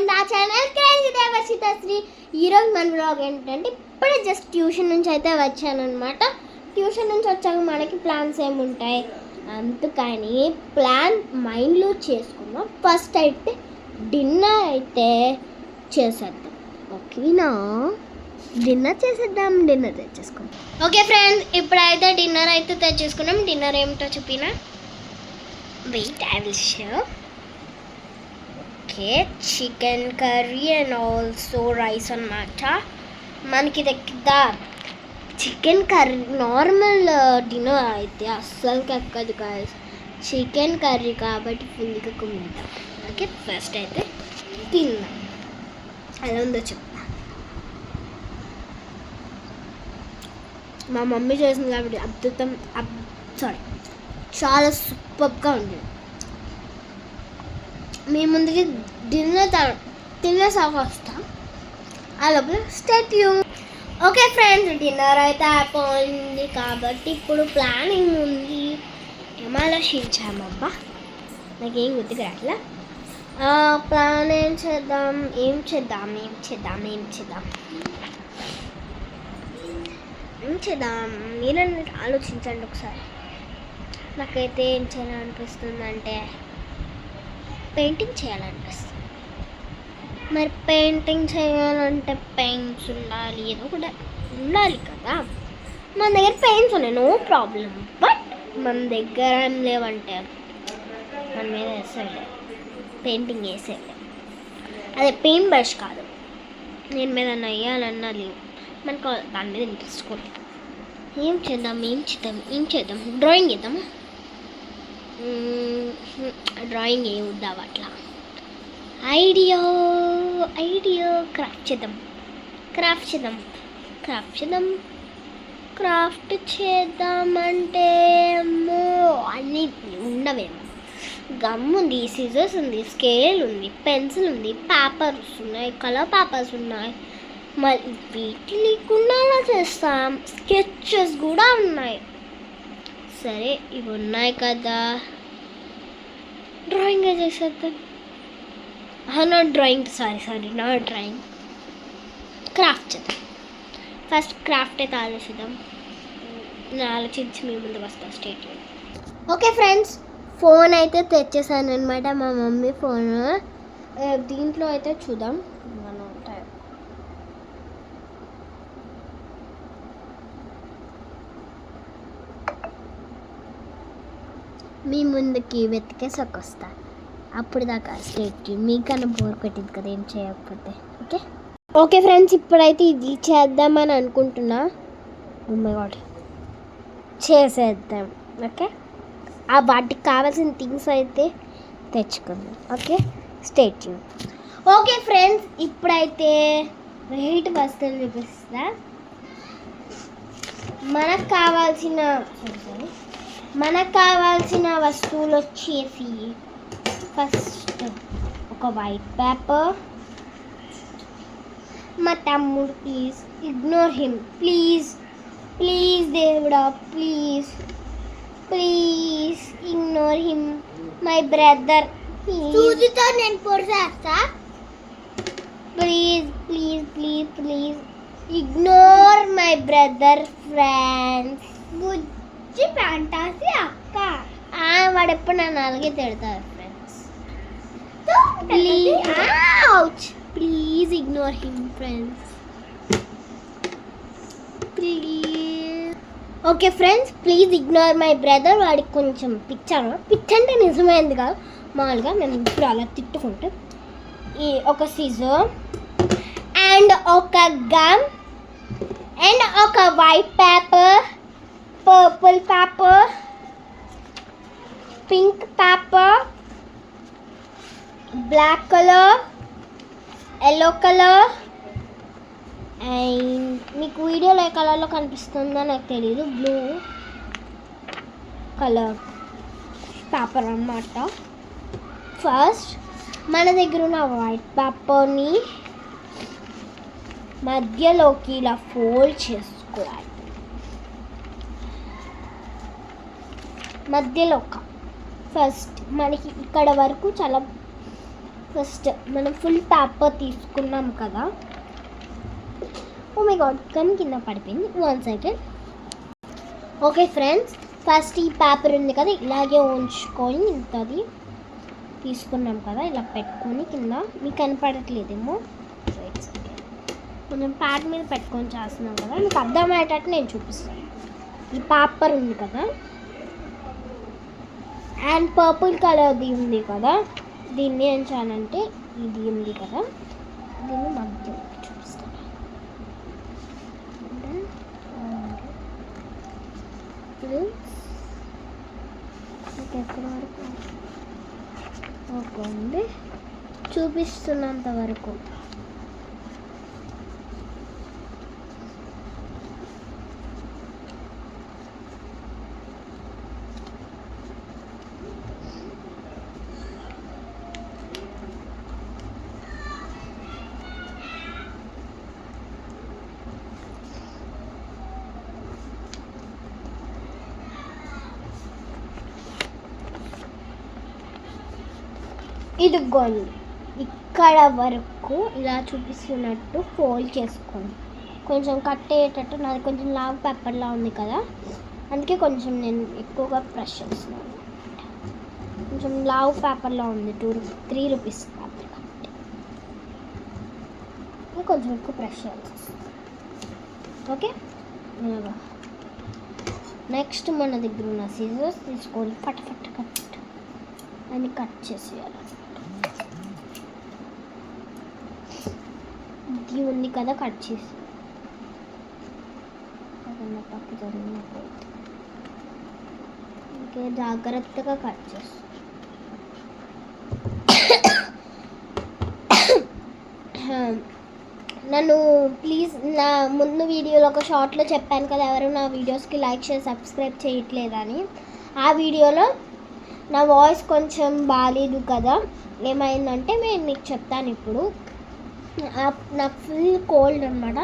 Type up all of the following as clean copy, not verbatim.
From the channel crazy Deva Sri. ఈరోజు మన vlog ఏంటంటే ఇప్పుడే జస్ట్ ట్యూషన్ నుంచి అయితే వచ్చాను అనమాట. ట్యూషన్ నుంచి వచ్చాక మనకి ప్లాన్స్ ఏముంటాయి, అందుకని ప్లాన్ మైండ్లో చేసుకున్నాం. ఫస్ట్ అయితే డిన్నర్ అయితే చేసేద్దాం, ఓకేనా? డిన్నర్ తెచ్చేసుకుందాం. ఓకే ఫ్రెండ్స్, ఇప్పుడైతే డిన్నర్ అయితే తెచ్చేసుకున్నాం. డిన్నర్ ఏమిటో చెప్పినా, wait I will show. Okay, chicken curry and also rice అన్నమాట. మనకి దగ్గర చికెన్ కర్రీ నార్మల్ డిన్నర్ అయితే అస్సలు ఎక్కదు గాయస్. చికెన్ కర్రీ కాబట్టి ఫుల్గా కుమ్మిద్దాం. ఓకే, ఫస్ట్ అయితే తిందాం. ఎలా ఉందో చెప్తా. మా మమ్మీ చేసింది కాబట్టి అద్భుతం, చాలా సూపర్గా ఉంది. మీ ముందుకి డిన్నర్ తినేసాక వస్తాం. ఆ లోపల stay tune. Okay friends, dinner అయితే అయిపోయింది కాబట్టి ఇప్పుడు ప్లానింగ్ ఉంది. ఏం ఆలోచించామబ్బా, నాకేం గుర్తుకు రాట్లా. ప్లాన్ ఏం చేద్దాం మీరే ఆలోచించండి ఒకసారి. నాకైతే ఏం చేయాలనిపిస్తుంది అంటే పెయింటింగ్ చేయాలనిపిస్తుంది. మరి పెయింటింగ్ చేయాలంటే పెయింట్స్ ఉండాలి, ఏదో కూడా ఉండాలి కదా. మన దగ్గర పెయింట్స్ ఉన్నాయి, నో ప్రాబ్లం. బట్ మన దగ్గర ఏం లేవంటే మన మీద వేసేలే, పెయింటింగ్ వేసేలే. అదే పెయింట్ బ్రష్ కాదు, నేను మీద వేయాలన్నా లేవు. మనకు దాని మీద ఇంట్రెస్ట్ కూడా. ఏం చేద్దాం డ్రాయింగ్ వేద్దామా? డ్రాయింగ్ వేద్దాం అట్లా. ఐడియా క్రాఫ్ట్ చేద్దామంటే అన్నీ ఉండవేమో. గమ్ ఉంది, సిజర్స్ ఉంది, స్కేల్ ఉంది, పెన్సిల్ ఉంది, పేపర్స్ ఉన్నాయి, కలర్ పేపర్స్ ఉన్నాయి. మరి వీటి లేకుండా చేస్తాం. స్కెచెస్ కూడా ఉన్నాయి. సరే, ఇవి ఉన్నాయి కదా, డ్రాయింగ్ చేసేద్దాం. నాట్ డ్రాయింగ్ క్రాఫ్ట్ చేద్దాం. ఫస్ట్ క్రాఫ్ట్ అయితే ఆలోచిద్దాం. నేను ఆలోచించి మీ ముందుకు వస్తాను. స్టేట్. ఓకే ఫ్రెండ్స్, ఫోన్ అయితే తెచ్చేసాను అనమాట, మా మమ్మీ ఫోన్. దీంట్లో అయితే చూద్దాం మనం మీ ముందుకి వెతికేసాక వస్తా. అప్పుడు దాకా స్టేట్. మీకన్నా బోర్ పెట్టింది కదా ఏం చేయకపోతే. ఓకే ఫ్రెండ్స్, ఇప్పుడైతే ఇది చేద్దామని అనుకుంటున్నా. ఓ మై గాడ్, చేసేద్దాం. ఓకే, ఆ వాటికి కావాల్సిన థింగ్స్ అయితే తెచ్చుకుందాం. Okay, state. ఓకే ఫ్రెండ్స్, ఇప్పుడైతే వెయిట్ వస్తువులు చూపిస్తా. మనకు కావాల్సిన వస్తువులు వచ్చేసి ఫస్ట్ ఒక వైట్ పేపర్. మా తమ్ముడు, ప్లీజ్ ఇగ్నోర్ హిమ్, ప్లీజ్ దేవుడా, please ignore him. My brother, చూదితో నేను పొడిచేస్తా. Please ignore my brother friends. Bujji fantasy అక్క, వాడు ఎప్పుడు నన్ను అలాగే తిడతారు friends. Please ignore him friends, please. Okay friends, please ignore my brother. వాడికి కొంచెం పిచ్చి అంటే నిజమైంది కాదు, మామూలుగా మేము ఇప్పుడు అలా తిట్టుకుంటే. ఒక సిజర్ అండ్ ఒక గమ్ అండ్ ఒక white paper, purple paper, pink paper, black colour, yellow colour. And మీకు వీడియోలో ఏ కలర్లో కనిపిస్తుందో నాకు తెలియదు, బ్లూ కలర్ పేపర్ అన్నమాట. ఫస్ట్ మన దగ్గర ఉన్న వైట్ పేపర్ని మధ్యలోకి ఇలా ఫోల్డ్ చేసుకోవాలి. మధ్యలో ఫస్ట్ మనకి ఇక్కడ వరకు చాలా ఫస్ట్ మనం ఫుల్ పేపర్ తీసుకున్నాం కదా. ఓ మై గాడ్, గమ్ కింద పడిపోయింది. 1 సెకండ్. ఓకే ఫ్రెండ్స్, ఫస్ట్ ఈ పేపర్ ఉంది కదా, ఇలాగే ఉంచుకొని ఇంతది తీసుకున్నాం కదా, ఇలా పెట్టుకొని కింద. మీకు కనపడట్లేదేమో, మనం ప్యాడ్ మీద పెట్టుకొని చేస్తున్నాం కదా, మీకు అర్థమయ్యేటట్టు నేను చూపిస్తాను. ఈ పేపర్ ఉంది కదా, అండ్ పర్పుల్ కలర్ది ఉంది కదా, దీన్ని ఏం చేయాలంటే ఇది ఉంది కదా, దీన్ని మధ్య చూపిస్తాను. ఇది ఎక్కడి వరకు ఓకే ఉంది, చూపిస్తున్నంత వరకు. ఇదిగోండి, ఇక్కడ వరకు ఇలా చూపిస్తున్నట్టు ఫోల్డ్ చేసుకోండి. కొంచెం కట్ అయ్యేటట్టు, నాది కొంచెం లాంగ్ పేపర్లా ఉంది కదా, అందుకే కొంచెం నేను ఎక్కువగా ప్రెస్ చేస్తున్నాను. కొంచెం లావ్ పేపర్లో ఉంది, 3 రూపీస్ పేపర్ కాబట్టి కొంచెం ఎక్కువ ప్రెస్ చేయాల్సి వస్తుంది. ఓకే, నెక్స్ట్ మన దగ్గర ఉన్న సీజర్స్ తీసుకొని ఫట్ కట్ అని కట్ చేసేయాలి. ఇది ఉంది కదా, కట్ చేసి పక్క జరిగినట్లయితే ఇంకే జాగ్రత్తగా కట్ చేస్తాను. నన్ను ప్లీజ్, నా ముందు వీడియోలో ఒక షార్ట్లో చెప్పాను కదా, ఎవరు నా వీడియోస్కి లైక్ చేసి సబ్స్క్రైబ్ చేయట్లేదని. ఆ వీడియోలో నా వాయిస్ కొంచెం బాగాలేదు కదా, ఏమైందంటే నేను మీకు చెప్తాను ఇప్పుడు. నాకు ఫుల్ కోల్డ్ అనమాట,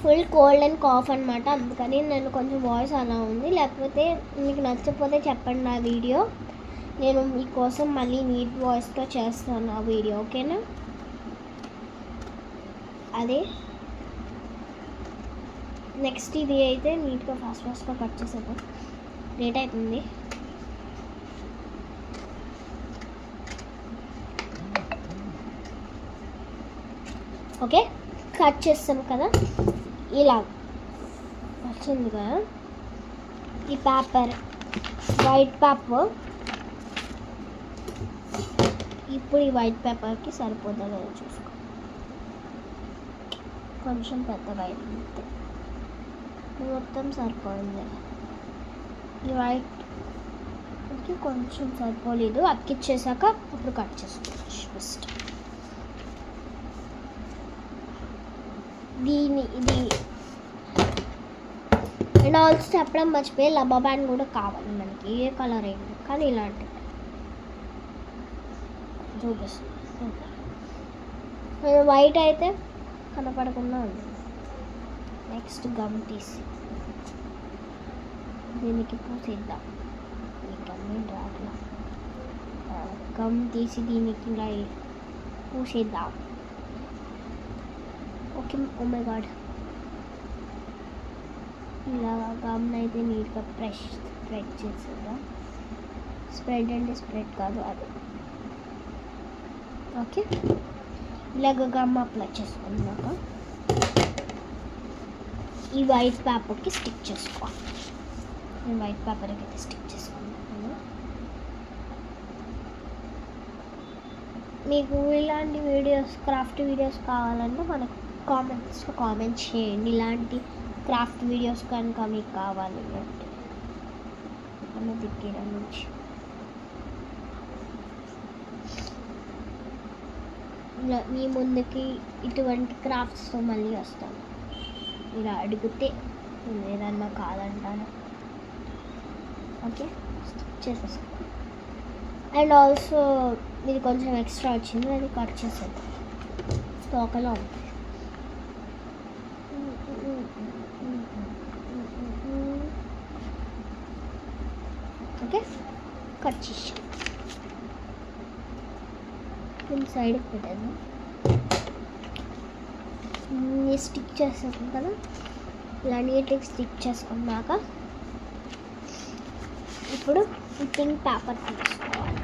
ఫుల్ కోల్డ్ అండ్ కాఫ్ అనమాట, అందుకని నేను కొంచెం వాయిస్ అలా ఉంది. లేకపోతే మీకు నచ్చకపోతే చెప్పండి నా వీడియో, నేను మీకోసం మళ్ళీ నీట్ వాయిస్తో చేస్తాను ఆ వీడియో, ఓకేనా? అదే నెక్స్ట్ ఇది అయితే నీట్గా ఫాస్ట్గా కట్ చేసేద్దాం, లేట్ అవుతుంది. ఓకే, కట్ చేస్తాం కదా, ఇలా వచ్చింది కదా ఈ పేపర్, వైట్ పేపర్. ఇప్పుడు ఈ వైట్ పేపర్కి సరిపోతుందో లేదో చూసుకో, కొంచెం పెద్దగా అయింది, మొత్తం సరిపోయింది. ఈ వైట్కి కొంచెం సరిపోలేదు, అతికిచ్చేసాక ఇప్పుడు కట్ చేసుకోవచ్చు. ఫస్ట్ ఇది అండ్ ఆల్సో చెప్పడం మర్చిపోయి, రబ్బర్ బ్యాండ్ కూడా కావాలి మనకి, ఏ కలర్ అయింది కానీ ఇలాంటి చూపిస్తుంది. వైట్ అయితే కనపడకుండా ఉంది. నెక్స్ట్ గమ్ తీసి దీనికి పూసిద్దాం. ఈ గమ్ రాట్లా, గమ్ తీసి దీనికి ఇలా పూసేద్దాం. ఓకే, ఓ మై గాడ్, ఇలా గమ్ని అయితే నీట్గా స్ప్రెడ్ చేసేద్దాం. స్ప్రెడ్ అంటే స్ప్రెడ్ కాదు, అది. ఓకే, ఇలాగ గమ్ అప్లై చేసుకున్నాక ఈ వైట్ పేపర్కి స్టిక్ చేసుకోవాలి. నేను వైట్ పేపర్కి అయితే స్టిక్ చేసుకున్నాను. మీకు ఇలాంటి వీడియోస్, క్రాఫ్ట్ వీడియోస్ కావాలంటే మనకు కామెంట్స్లో కామెంట్ చేయండి. ఇలాంటి క్రాఫ్ట్ వీడియోస్ కనుక మీకు కావాలి అంటే మన దగ్గర నుంచి. మీ ముందుకి ఇటువంటి క్రాఫ్ట్స్తో మళ్ళీ వస్తాను. ఇలా అడిగితే నేను ఏదన్నా కాదంటాను. ఓకే, చేసేస్తాను. అండ్ ఆల్సో ఇది కొంచెం ఎక్స్ట్రా వచ్చింది, అది కట్ చేసేది తోకలో ఉంటుంది. ఓకే, కట్ చేసాం. దీన్ని సైడ్కి పెట్టేద్దాం. స్టిక్ చేస్తాం కదా, ఇలా నీట్గా స్టిక్ చేసుకున్నాక ఇప్పుడు ఈ పింక్ పేపర్ తీసుకోవాలి.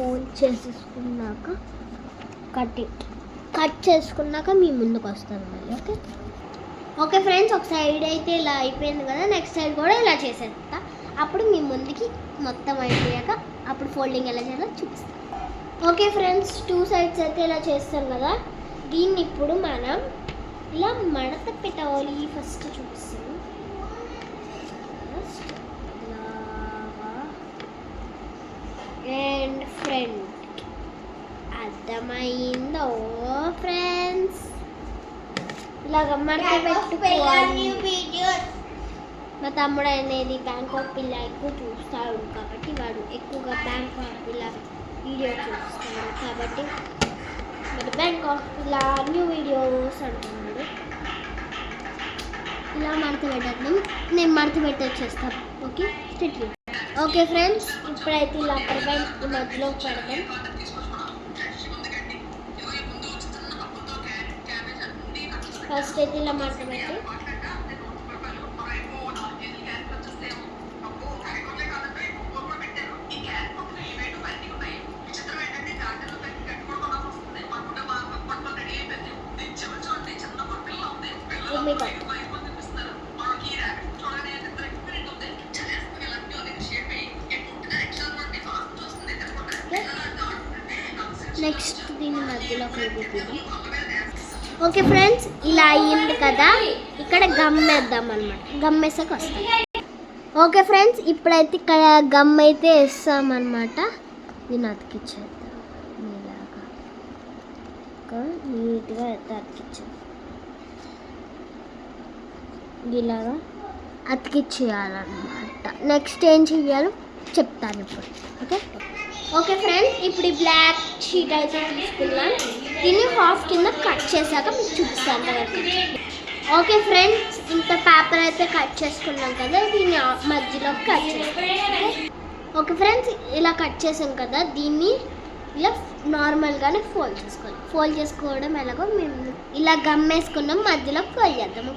ఫోల్డ్ చేసేసుకున్నాక కట్ చేసుకున్నాక మీ ముందుకు వస్తాను మళ్ళీ. ఓకే ఫ్రెండ్స్, ఒక సైడ్ అయితే ఇలా అయిపోయింది కదా, నెక్స్ట్ సైడ్ కూడా ఇలా చేసేస్తా. అప్పుడు మీ ముందుకి మొత్తం అయిపోయాక అప్పుడు ఫోల్డింగ్ ఎలా చేయాలో చూపిస్తాను. ఓకే ఫ్రెండ్స్, 2 సైడ్స్ అయితే ఇలా చేస్తాం కదా, దీన్ని ఇప్పుడు మనం ఇలా మడత పెట్టాలి. ఫస్ట్ చూపిస్తాను. అండ్ ఫ్రెండ్ అర్థమైందో ఫ్రెండ్స్? ఇలాగ మడత పెట్టుకోవాలి. మా తమ్ముడు అనేది బ్యాంకాక్ పిల్ల ఎక్కువ చూస్తాడు కాబట్టి వాడు ఎక్కువగా బ్యాంకాక్ పిల్ల వీడియో చూస్తాడు కాబట్టి మరి బ్యాంకాక్ పిల్ల న్యూ వీడియోస్ అంటున్నాడు. ఇలా మడత పెట్టేద్దాం. నేను మడత పెట్టి వచ్చేస్తాను. Okay strictly. ఓకే ఫ్రెండ్స్, ఇప్పుడైతే ఇలా ఈ మధ్యలో పెడదాం. ఫస్ట్ అయితే ఇలా మడత పెట్టి నెక్స్ట్ దీన్ని మధ్యలో కలిపి. ఓకే ఫ్రెండ్స్, ఇలా అయ్యింది కదా, ఇక్కడ గమ్ వేద్దాం అనమాట. గమ్ వేసాక వస్తాం. ఓకే ఫ్రెండ్స్, ఇప్పుడైతే ఇక్కడ గమ్ అయితే వేస్తామన్నమాట. దీన్ని అతికిచ్చేద్దాం. ఇలాగా నీట్గా అయితే అతికిచ్చాం. ఇలాగా అతికిచ్చేయాలన్నమాట. నెక్స్ట్ ఏం చెయ్యాలో చెప్తాను ఇప్పుడు. ఓకే ఫ్రెండ్స్, ఇప్పుడు ఈ బ్లాక్ షీట్ అయితే తీసుకున్నాం. దీన్ని హాఫ్ కింద కట్ చేశాక మీకు చూపిస్తాను కదా. ఓకే ఫ్రెండ్స్, ఇంత పేపర్ అయితే కట్ చేసుకున్నాం కదా, దీన్ని మధ్యలో కట్ చేసుకున్నాం. ఓకే ఫ్రెండ్స్, ఇలా కట్ చేసాం కదా, దీన్ని ఇలా నార్మల్గానే ఫోల్డ్ చేసుకోవాలి. ఫోల్డ్ చేసుకోవడం ఎలాగో మేము ఇలా గమ్ వేసుకున్నాం, మధ్యలో ఫోల్డ్ చేద్దాం.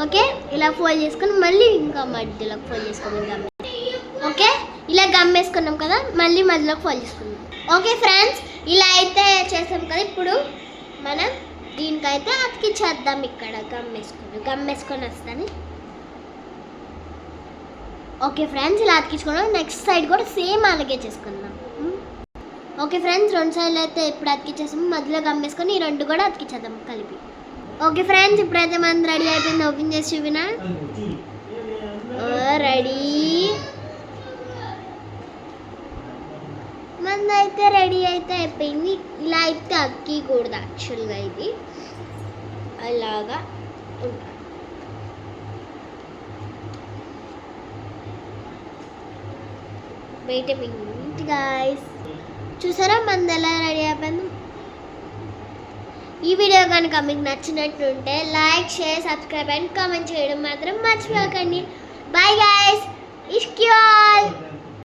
ఓకే ఇలా ఫోల్డ్ చేసుకుని మళ్ళీ ఇంకా మధ్యలో ఫోల్డ్ చేసుకున్నాం గమ్. ఓకే ఇలా గమ్ వేసుకున్నాం కదా, మళ్ళీ మధ్యలోకి ఫోల్డ్ చేసుకున్నాం. ఓకే ఫ్రెండ్స్, ఇలా అయితే చేసాం కదా, ఇప్పుడు మనం దీనికైతే అతికిచ్చేద్దాం. ఇక్కడ గమ్ వేసుకొని వస్తాను. ఓకే ఫ్రెండ్స్, ఇలా అతికించుకున్నాం. నెక్స్ట్ సైడ్ కూడా సేమ్ అలాగే చేసుకుందాం. ఓకే ఫ్రెండ్స్, 2 సైడ్లు అయితే ఇప్పుడు అతికిచ్చేసాము. మధ్యలో గమ్ వేసుకొని ఈ 2 కూడా అతికిచ్చేద్దాం కలిపి. ఓకే ఫ్రెండ్స్, ఇప్పుడైతే మనం రెడీ అయిపోయింది. ఓపెన్ చేసి చూపినా. రెడీ, మందైతే రెడీ అయితే అయిపోయింది. ఇలా అయితే అతికూడదు యాక్చువల్గా, ఇది అలాగా ఉంటాయి. వెయిట్ అయిపోయింది గాయ్స్, చూసారా మంది ఎలా రెడీ అయిపోయింది. ఈ వీడియో కనుక మీకు నచ్చినట్టుంటే like, share, subscribe and comment చేయడం మాత్రం మర్చిపోకండి. బాయ్ గాయ్స్, ఇష్క్ యూ ఆల్.